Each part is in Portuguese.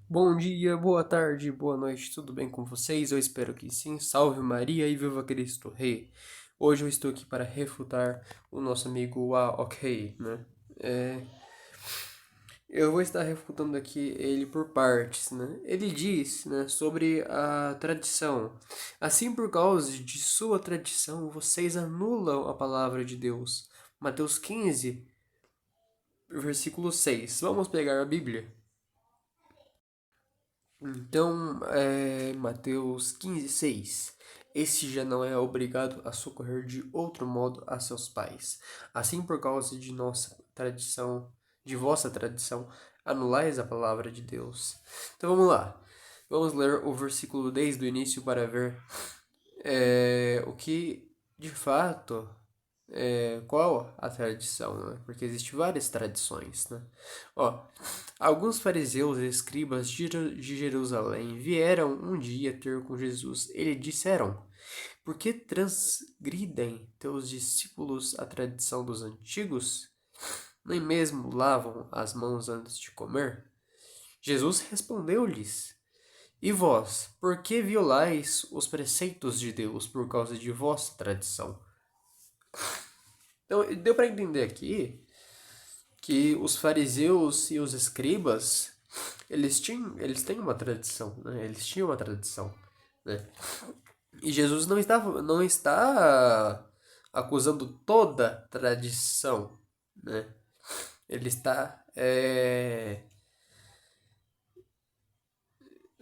Bom dia, boa tarde, boa noite, tudo bem com vocês? Eu espero que sim. Salve Maria e viva Cristo Rei. Hoje eu estou aqui para refutar o nosso amigo ok, né? É, eu vou estar refutando aqui ele por partes, né? Ele diz, né, sobre a tradição. Assim, por causa de sua tradição, vocês anulam a palavra de Deus. Mateus 15, versículo 6. Vamos pegar a Bíblia. Então, Mateus 15:6. Este já não é obrigado a socorrer de outro modo a seus pais. Assim, por causa de nossa tradição, de vossa tradição, anulais a palavra de Deus. Então vamos lá. Vamos ler o versículo desde o início para ver o que de fato qual a tradição, né? Porque existem várias tradições, né? Ó, alguns fariseus e escribas de Jerusalém vieram um dia ter com Jesus. Eles disseram: Por que transgridem teus discípulos a tradição dos antigos? Nem mesmo lavam as mãos antes de comer? Jesus respondeu-lhes: E vós, por que violais os preceitos de Deus por causa de vossa tradição? Então, deu para entender aqui que os fariseus e os escribas, eles têm uma tradição, né? Eles tinham uma tradição, né? E Jesus não está acusando toda tradição, né? Ele está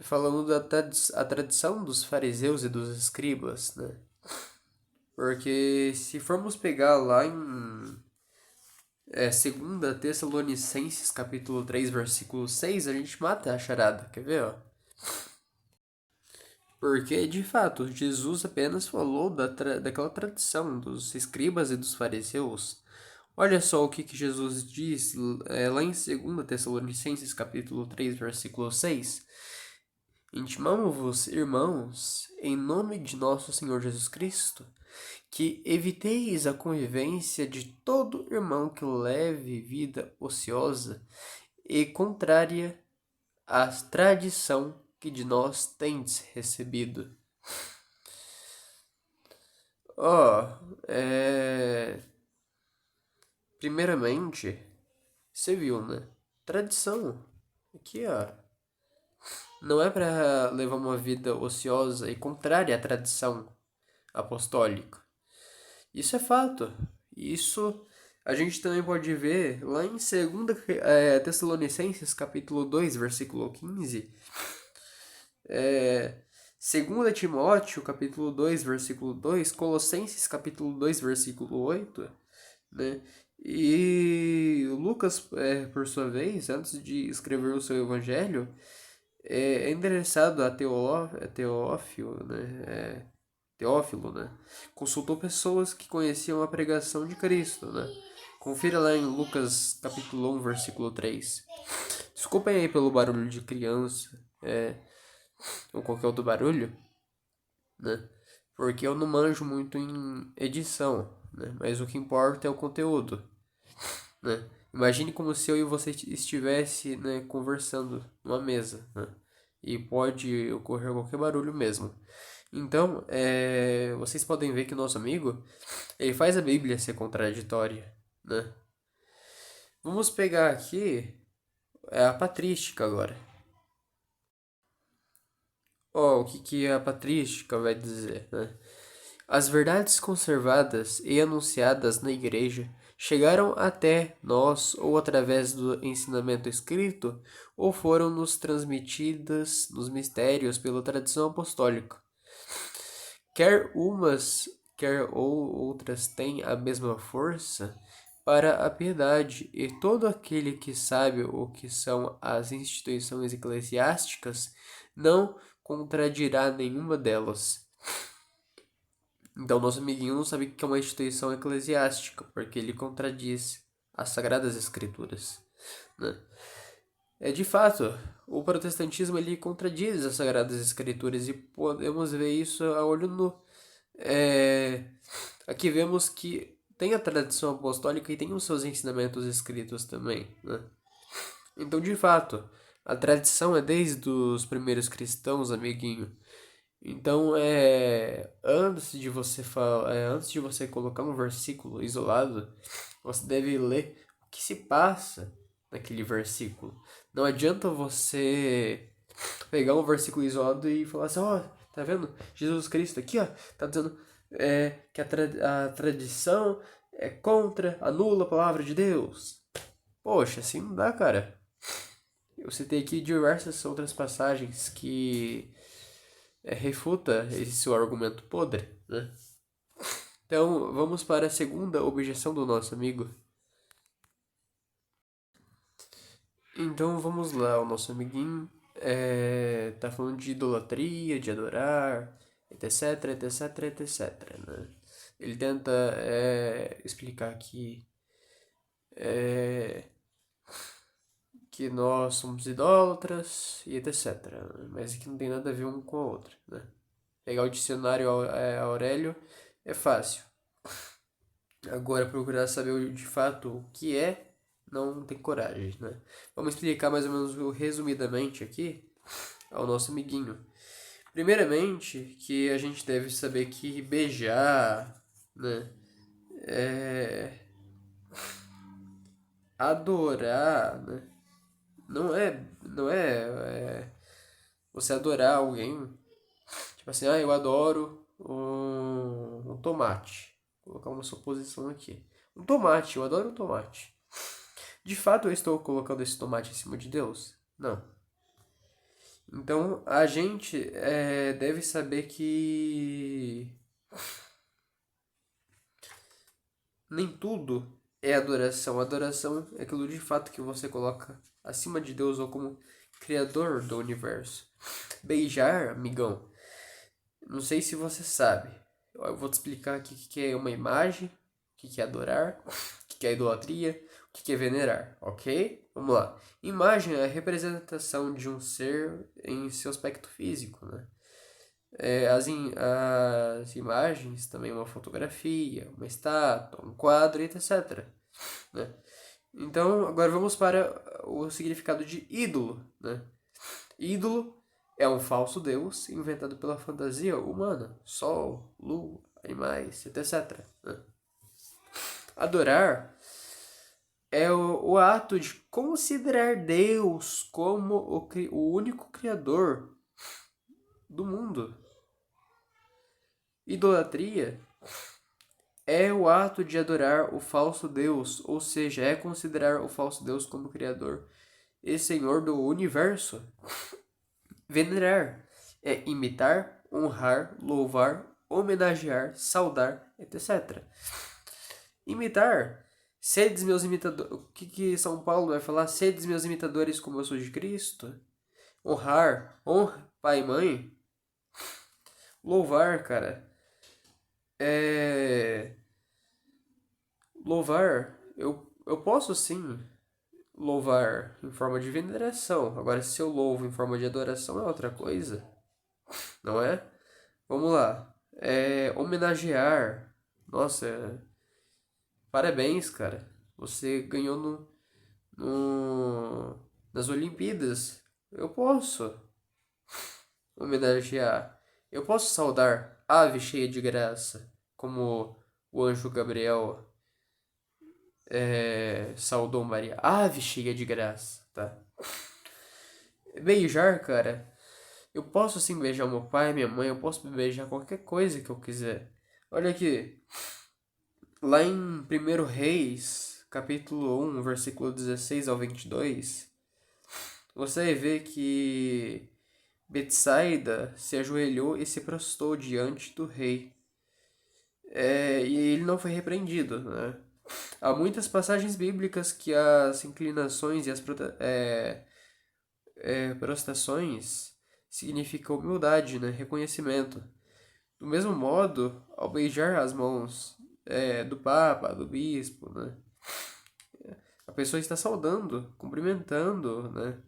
falando a tradição dos fariseus e dos escribas, né? Porque se formos pegar lá em 2 Tessalonicenses capítulo 3 versículo 6 a gente mata a charada, quer ver, ó? Porque, de fato, Jesus apenas falou daquela tradição dos escribas e dos fariseus. Olha só o que Jesus diz lá em 2 Tessalonicenses capítulo 3 versículo 6. Intimamo-vos, irmãos, em nome de nosso Senhor Jesus Cristo, que eviteis a convivência de todo irmão que leve vida ociosa e contrária à tradição que de nós tendes recebido. Ó, primeiramente, você viu, né? Tradição. Aqui, ó. Não é para levar uma vida ociosa e contrária à tradição apostólica. Isso é fato. Isso a gente também pode ver lá em 2 Tessalonicenses, capítulo 2 versículo 15. 2 Timóteo, capítulo 2 versículo 2. Colossenses, capítulo 2 versículo 8, né? E Lucas, por sua vez, antes de escrever o seu evangelho, é endereçado a Teófilo, né? Teófilo, né? Consultou pessoas que conheciam a pregação de Cristo, né? Confira lá em Lucas capítulo 1, versículo 3. Desculpem aí pelo barulho de criança, ou qualquer outro barulho, né? Porque eu não manjo muito em edição, né? Mas o que importa é o conteúdo, né? Imagine como se eu e você estivesse, né, conversando numa mesa, né? E pode ocorrer qualquer barulho mesmo. Então, vocês podem ver que o nosso amigo, ele faz a Bíblia ser contraditória, né? Vamos pegar aqui a patrística agora. Ó, o que a patrística vai dizer, né? As verdades conservadas e anunciadas na Igreja chegaram até nós ou através do ensinamento escrito ou foram nos transmitidas nos mistérios pela tradição apostólica. Quer umas, quer ou outras têm a mesma força para a piedade, e todo aquele que sabe o que são as instituições eclesiásticas não contradirá nenhuma delas. Então, nosso amiguinho não sabe o que é uma instituição eclesiástica, porque ele contradiz as Sagradas Escrituras, né? De fato, o protestantismo ele contradiz as Sagradas Escrituras e podemos ver isso a olho nu. É, Aqui vemos que tem a tradição apostólica e tem os seus ensinamentos escritos também, né? Então, de fato, A tradição é desde os primeiros cristãos, amiguinho. Então, antes de você colocar um versículo isolado, você deve ler o que se passa naquele versículo. Não adianta você pegar um versículo isolado e falar assim, ó, tá vendo? Jesus Cristo aqui, ó, tá dizendo que a tradição é contra, anula a palavra de Deus. Poxa, assim não dá, cara. Eu citei aqui diversas outras passagens que refuta esse seu argumento podre, né? Então, vamos para a segunda objeção do nosso amigo. Então, vamos lá, o nosso amiguinho tá falando de idolatria, de adorar, etc, etc, etc, né? Ele tenta explicar é, que nós somos idólatras e etc, né? Mas que não tem nada a ver um com a outra, né? Pegar o dicionário Aurélio é fácil. Agora, procurar saber de fato o que é, não tem coragem, né? Vamos explicar mais ou menos resumidamente aqui ao nosso amiguinho. Primeiramente, que a gente deve saber que beijar, né? Adorar, né? Não é você adorar alguém. Tipo assim, eu adoro um tomate. Vou colocar uma suposição aqui. Um tomate, eu adoro um tomate. De fato, eu estou colocando esse tomate em cima de Deus? Não. Então, a gente deve saber que nem tudo é adoração. Adoração é aquilo de fato que você coloca acima de Deus ou como criador do universo. Beijar, amigão, não sei se você sabe. Eu vou te explicar aqui o que é uma imagem, o que é adorar, o que é idolatria, o que é venerar, ok? Vamos lá. Imagem é a representação de um ser em seu aspecto físico, né? As imagens, também uma fotografia, uma estátua, um quadro, etc, né? Então, agora vamos para o significado de ídolo, né? Ídolo é um falso deus inventado pela fantasia humana, sol, lua, animais, etc, né? Adorar é o ato de considerar Deus como o único criador do mundo. Idolatria é o ato de adorar o falso Deus, ou seja, é considerar o falso Deus como Criador e Senhor do universo. Venerar é imitar, honrar, louvar, homenagear, saudar, etc. Imitar. Sedes meus imitadores. O que São Paulo vai falar? Sedes meus imitadores como eu sou de Cristo. Honrar. Honra pai e mãe. Louvar, cara. É. Louvar. Eu posso sim louvar em forma de veneração. Agora, se eu louvo em forma de adoração é outra coisa. Não é? Vamos lá. Homenagear. Nossa, parabéns, cara. Você ganhou nas Olimpíadas. Eu posso homenagear. Eu posso saudar ave cheia de graça, como o anjo Gabriel saudou Maria. Ave cheia de graça, tá? Beijar, cara. Eu posso sim beijar meu pai, minha mãe, eu posso beijar qualquer coisa que eu quiser. Olha aqui, lá em 1 Reis, capítulo 1, versículo 16 ao 22, você vai ver que Betsaida se ajoelhou e se prostrou diante do rei. E ele não foi repreendido, né? Há muitas passagens bíblicas que as inclinações e as prostrações significam humildade, né? Reconhecimento. Do mesmo modo, ao beijar as mãos do Papa, do Bispo, né? A pessoa está saudando, cumprimentando, né?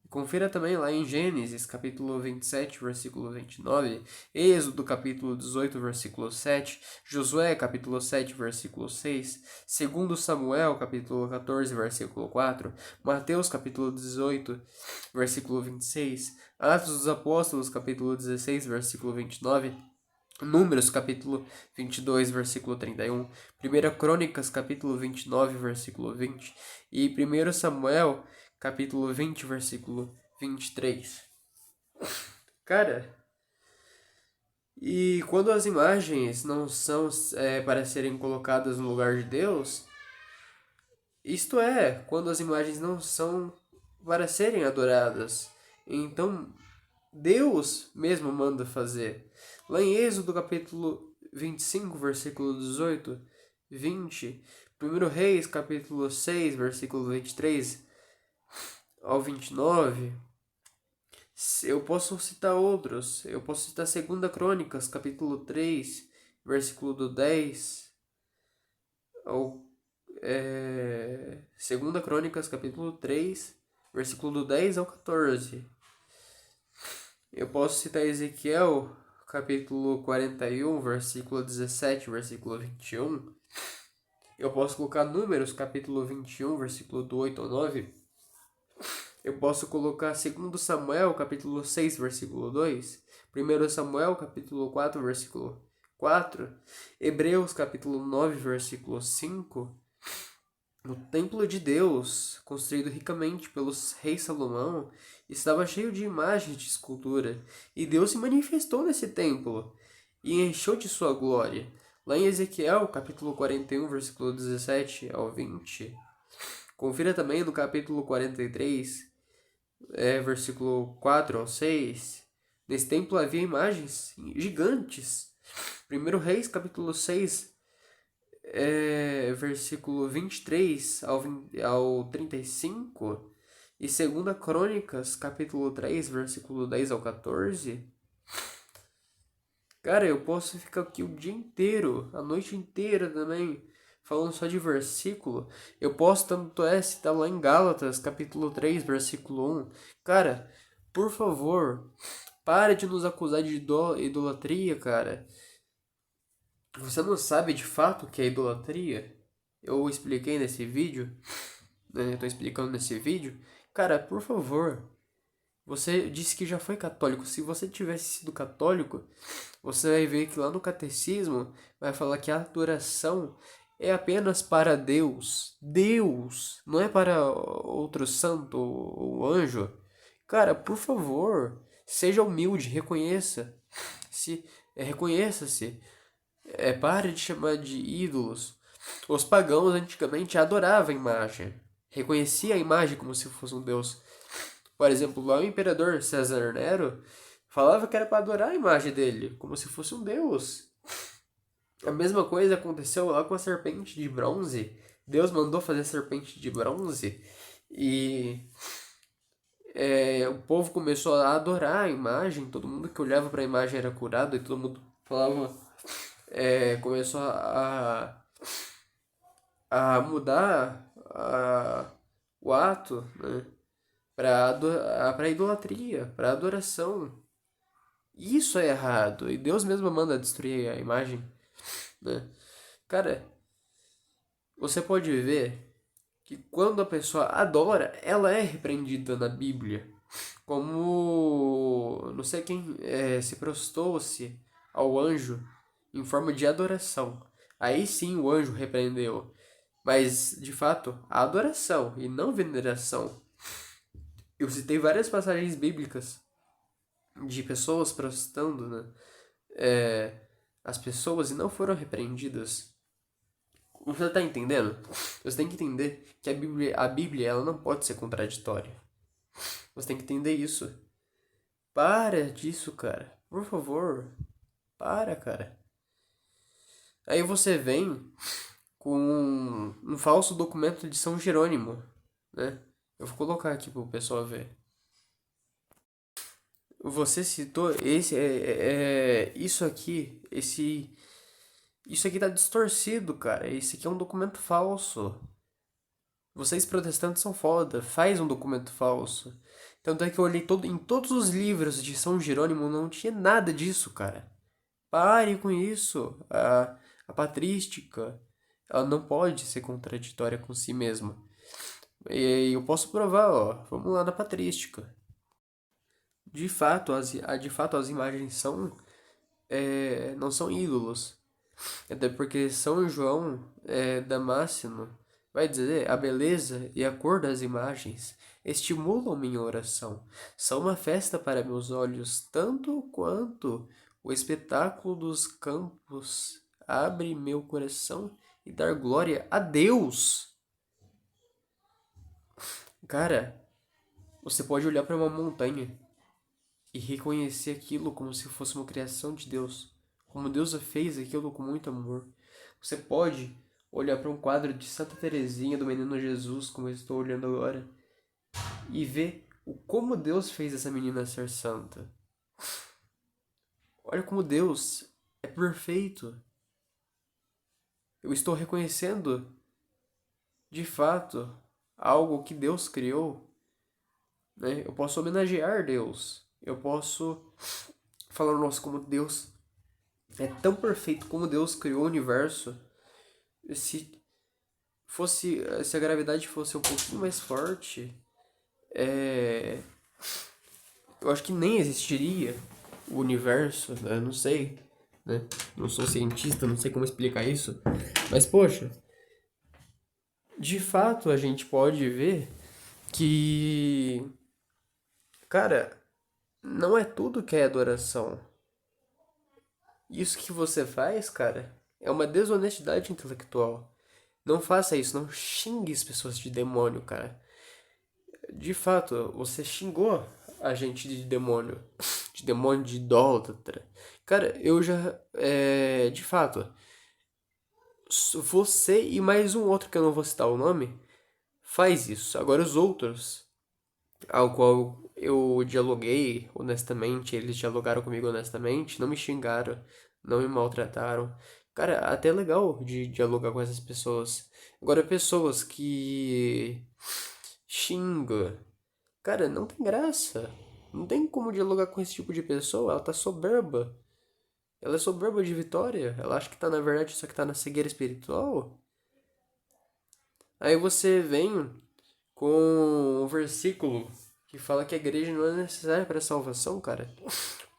Confira também lá em Gênesis, capítulo 27, versículo 29, Êxodo, capítulo 18, versículo 7, Josué, capítulo 7, versículo 6, 2 Samuel, capítulo 14, versículo 4, Mateus, capítulo 18, versículo 26, Atos dos Apóstolos, capítulo 16, versículo 29, Números, capítulo 22, versículo 31, 1 Crônicas, capítulo 29, versículo 20, e 1 Samuel, capítulo 20, versículo 23. Cara, e quando as imagens não são para serem colocadas no lugar de Deus, isto é, quando as imagens não são para serem adoradas, então Deus mesmo manda fazer. Lá em Êxodo capítulo 25, versículo 18, 20, 1 Reis capítulo 6, versículo 23 ao 29, eu posso citar outros. Eu posso citar 2 Crônicas capítulo 3, versículo do 10 ao 2 Crônicas capítulo 3, versículo do 10 ao 14. Eu posso citar Ezequiel, capítulo 41, versículo 17, versículo 21. Eu posso colocar Números, capítulo 21, versículo do 8 ao 9. Eu posso colocar 2 Samuel, capítulo 6, versículo 2. 1 Samuel, capítulo 4, versículo 4. Hebreus, capítulo 9, versículo 5. O templo de Deus, construído ricamente pelo rei Salomão, estava cheio de imagens de escultura, e Deus se manifestou nesse templo e encheu de sua glória. Lá em Ezequiel, capítulo 41, versículo 17 ao 20. Confira também no capítulo 43, versículo 4 ao 6. Nesse templo havia imagens gigantes. 1 Reis, capítulo 6, versículo 23 ao 35, e 2 Crônicas, capítulo 3, versículo 10 ao 14. Cara, eu posso ficar aqui o dia inteiro, a noite inteira também, falando só de versículo. Eu posso tanto citar lá em Gálatas, capítulo 3, versículo 1. Cara, por favor, pare de nos acusar de idolatria, cara. Você não sabe de fato o que é idolatria? Eu expliquei nesse vídeo, né? Eu tô explicando nesse vídeo. Cara, por favor, você disse que já foi católico. Se você tivesse sido católico, você vai ver que lá no catecismo vai falar que a adoração é apenas para Deus. Deus, não é para outro santo ou anjo. Cara, por favor, seja humilde, reconheça-se. Pare de chamar de ídolos. Os pagãos antigamente adoravam a imagem. Reconhecia a imagem como se fosse um deus. Por exemplo, lá o imperador César Nero falava que era para adorar a imagem dele, como se fosse um deus. A mesma coisa aconteceu lá com a serpente de bronze. Deus mandou fazer a serpente de bronze e o povo começou a adorar a imagem. Todo mundo que olhava para a imagem era curado e todo mundo falava, começou a mudar o ato, né, para idolatria, para adoração. Isso é errado. E Deus mesmo manda destruir a imagem, né? Cara, você pode ver que quando a pessoa adora, ela é repreendida na Bíblia. Como não sei quem se prostrou-se ao anjo em forma de adoração. Aí sim o anjo repreendeu. Mas, de fato, a adoração e não veneração. Eu citei várias passagens bíblicas de pessoas prostrando, né, as pessoas e não foram repreendidas. Você tá entendendo? Você tem que entender que a Bíblia ela não pode ser contraditória. Você tem que entender isso. Para disso, cara. Por favor. Para, cara. Aí você vem com um falso documento de São Jerônimo, né? Eu vou colocar aqui pro pessoal ver. Você citou isso aqui, isso aqui tá distorcido, cara. Esse aqui é um documento falso. Vocês protestantes são foda, faz um documento falso. Tanto é que eu olhei em todos os livros de São Jerônimo, não tinha nada disso, cara. Pare com isso. A patrística, ela não pode ser contraditória com si mesma. E eu posso provar, ó. Vamos lá na patrística. De fato, as imagens não são ídolos. Até porque São João Damasceno vai dizer: a beleza e a cor das imagens estimulam minha oração. São uma festa para meus olhos, tanto quanto o espetáculo dos campos abre meu coração e dar glória a Deus. Cara, você pode olhar para uma montanha e reconhecer aquilo como se fosse uma criação de Deus, como Deus fez aquilo com muito amor. Você pode olhar para um quadro de Santa Teresinha do Menino Jesus, como eu estou olhando agora, e ver o como Deus fez essa menina ser santa. Olha como Deus é perfeito. Eu estou reconhecendo, de fato, algo que Deus criou, né? Eu posso homenagear Deus. Eu posso falar, nossa, como Deus é tão perfeito, como Deus criou o universo. Se se a gravidade fosse um pouquinho mais forte, eu acho que nem existiria o universo, né? Não sei, né? Não sou cientista, não sei como explicar isso. Mas, poxa, de fato a gente pode ver que, cara, não é tudo que é adoração. Isso que você faz, cara, é uma desonestidade intelectual. Não faça isso, não xingue as pessoas de demônio, cara. De fato, você xingou a gente de demônio de idólatra. Cara, eu já, de fato, você e mais um outro que eu não vou citar o nome, faz isso. Agora os outros, ao qual eu dialoguei honestamente, eles dialogaram comigo honestamente, não me xingaram, não me maltrataram. Cara, até é legal de dialogar com essas pessoas. Agora, pessoas que xingam, cara, não tem graça. Não tem como dialogar com esse tipo de pessoa, ela tá soberba. Ela é soberba de vitória. Ela acha que tá na verdade, só que tá na cegueira espiritual. Aí você vem com um versículo que fala que a igreja não é necessária para salvação, cara.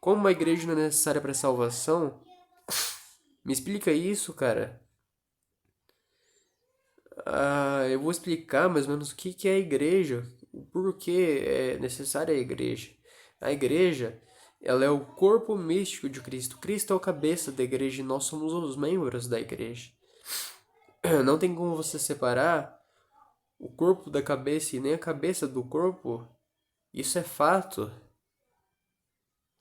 Como a igreja não é necessária para salvação? Me explica isso, cara. Eu vou explicar mais ou menos o que é a igreja, o porquê é necessária a igreja. A igreja, ela é o corpo místico de Cristo. Cristo é o cabeça da igreja e nós somos os membros da igreja. Não tem como você separar o corpo da cabeça e nem a cabeça do corpo. Isso é fato.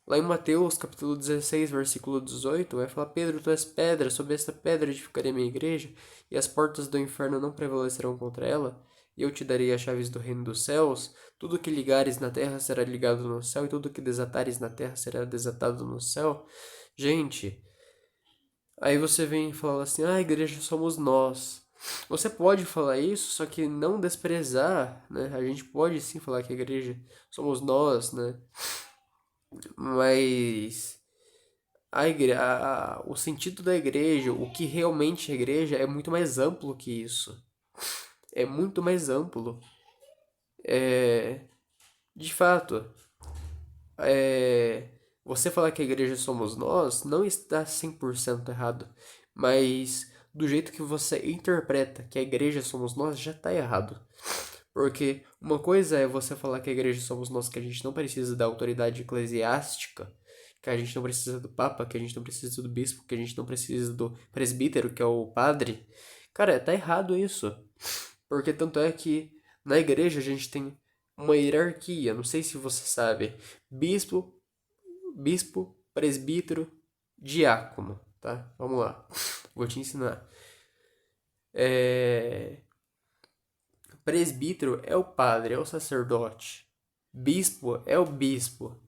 Lá em Mateus, capítulo 16, versículo 18, vai falar: Pedro, tu és pedra, sobre esta pedra edificarei minha igreja, e as portas do inferno não prevalecerão contra ela. E eu te darei as chaves do reino dos céus. Tudo que ligares na terra será ligado no céu, e tudo que desatares na terra será desatado no céu. Gente, aí você vem e fala assim: a igreja somos nós. Você pode falar isso, só que não desprezar, né? A gente pode sim falar que a igreja somos nós, né? Mas o sentido da igreja, o que realmente é igreja, é muito mais amplo que isso. É muito mais amplo. É, de fato, você falar que a igreja somos nós não está 100% errado. Mas do jeito que você interpreta que a igreja somos nós, já está errado. Porque uma coisa é você falar que a igreja somos nós, que a gente não precisa da autoridade eclesiástica, que a gente não precisa do papa, que a gente não precisa do bispo, que a gente não precisa do presbítero, que é o padre. Cara, tá errado isso. Porque tanto é que na igreja a gente tem uma hierarquia, não sei se você sabe. Bispo, presbítero, diácono, tá? Vamos lá. Vou te ensinar. Presbítero é o padre, é o sacerdote. Bispo é o bispo.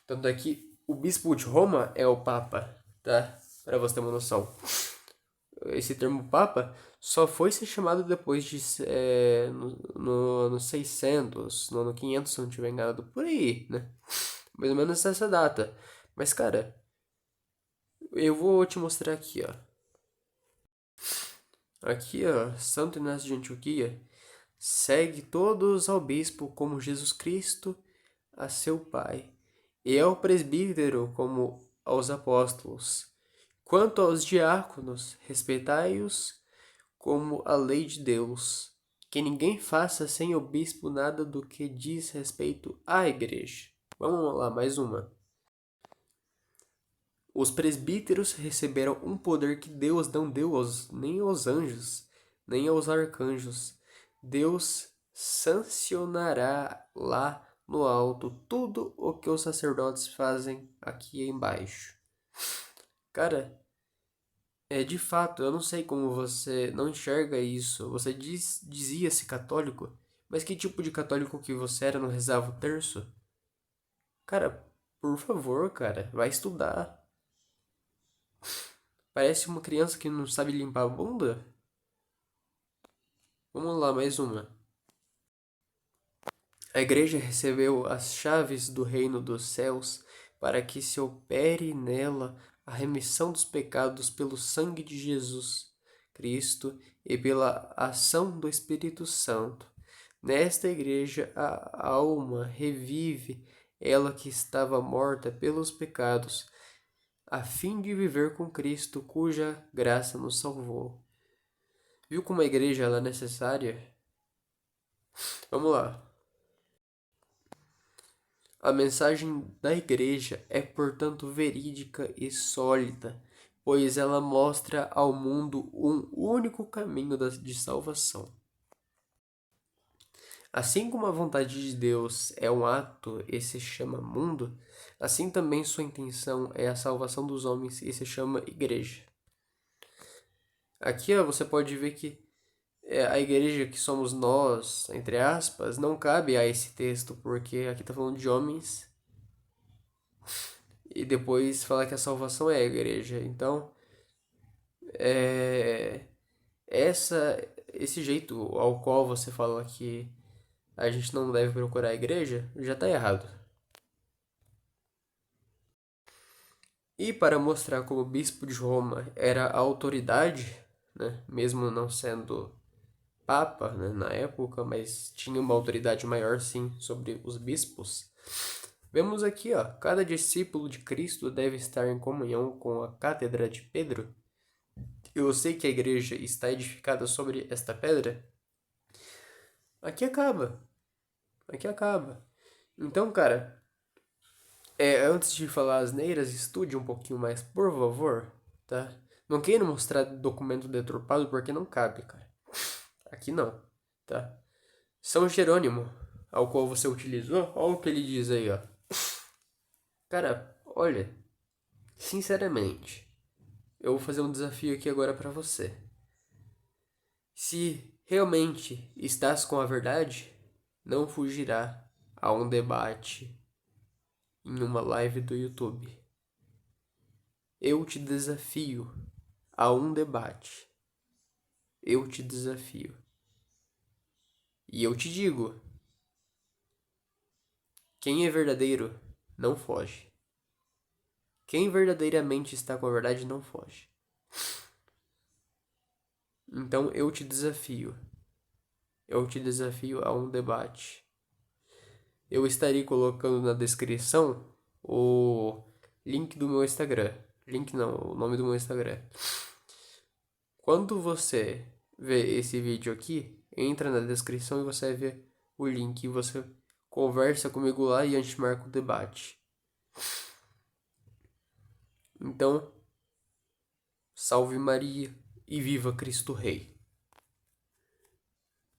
Tanto é que o bispo de Roma é o papa, tá? Para você ter uma noção. esse termo Papa só foi ser chamado depois de no ano 600, no ano 500, se eu não estiver enganado, por aí, né? Mais ou menos essa data. Mas, cara, eu vou te mostrar aqui, ó. Aqui, ó, Santo Inácio de Antioquia segue todos ao bispo como Jesus Cristo a seu Pai, e ao presbítero como aos apóstolos. Quanto aos diáconos, respeitai-os como a lei de Deus. Que ninguém faça sem o bispo nada do que diz respeito à igreja. Vamos lá, mais uma. Os presbíteros receberam um poder que Deus não deu nem aos anjos, nem aos arcanjos. Deus sancionará lá no alto tudo o que os sacerdotes fazem aqui embaixo. Cara, de fato, eu não sei como você não enxerga isso. Você dizia-se católico, mas que tipo de católico que você era? Não rezava o terço? Cara, por favor, cara, vai estudar. Parece uma criança que não sabe limpar a bunda? Vamos lá, mais uma. A igreja recebeu as chaves do reino dos céus para que se opere nela a remissão dos pecados pelo sangue de Jesus Cristo e pela ação do Espírito Santo. Nesta igreja a alma revive, ela que estava morta pelos pecados, a fim de viver com Cristo, cuja graça nos salvou. Viu como a igreja ela é necessária? Vamos lá. A mensagem da igreja é, portanto, verídica e sólida, pois ela mostra ao mundo um único caminho de salvação. Assim como a vontade de Deus é um ato e se chama mundo, assim também sua intenção é a salvação dos homens e se chama igreja. Aqui, ó, você pode ver que a igreja que somos nós, entre aspas, não cabe a esse texto, porque aqui está falando de homens e depois fala que a salvação é a igreja. Então, é, esse jeito ao qual você fala que a gente não deve procurar a igreja já está errado. E para mostrar como o bispo de Roma era a autoridade, né, mesmo não sendo papa, né, na época, mas tinha uma autoridade maior sim sobre os bispos. Vemos aqui, ó, cada discípulo de Cristo deve estar em comunhão com a cátedra de Pedro. Eu sei que a igreja está edificada sobre esta pedra. Aqui acaba. Aqui acaba. Então, cara, antes de falar asneiras, estude um pouquinho mais, por favor, tá? Não queira mostrar documento deturpado porque não cabe, cara. Aqui não, tá? São Jerônimo, ao qual você utilizou, olha o que ele diz aí, ó. Cara, olha, sinceramente, eu vou fazer um desafio aqui agora pra você. Se realmente estás com a verdade, não fugirá a um debate em uma live do YouTube. Eu te desafio a um debate. Eu te desafio. E eu te digo, quem é verdadeiro não foge. Quem verdadeiramente está com a verdade não foge. Então eu te desafio. Eu te desafio a um debate. Eu estarei colocando na descrição o link do meu Instagram. Link não, o nome do meu Instagram. Quando você vê esse vídeo aqui, entra na descrição e você vai ver o link. E você conversa comigo lá e a gente marca o debate. Então, salve Maria e viva Cristo Rei.